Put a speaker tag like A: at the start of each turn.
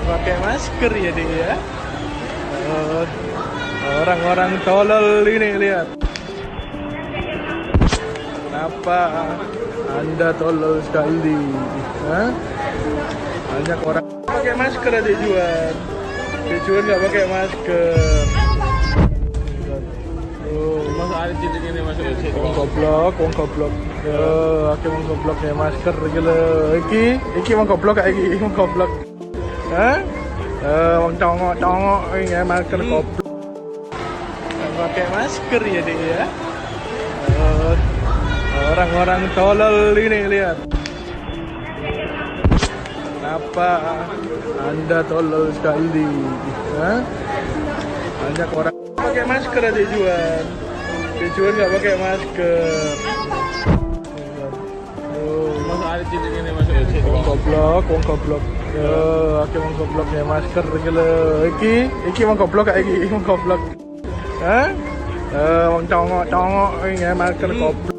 A: pakai masker ya dia. Orang-orang tolol ini lihat. Kenapa Anda tolol sekali? Hah? Banyak orang pakai masker adik Juan. Adik Juan nggak pakai masker.
B: Mas ada cilik ini masuk ya.
A: Wong goblok. Aku wong goblok ya masker gila. Iki wong goblok kayak iki, wong goblok. Hah? Wong congok ini ya masker goblok. Pakai masker ya dia. Orang-orang tolol ini lihat. Kenapa Anda tolol sekali? Hah? Banyak orang pakai masker adik Juan. Adik Juan nggak pakai masker.
B: Mas ada cilik ini masuk ya.
A: Wong goblok. Aku wong goblok ya masker gila. Iki wong goblok kayak iki, wong goblok. Hah? Wong congok ini ya masker goblok.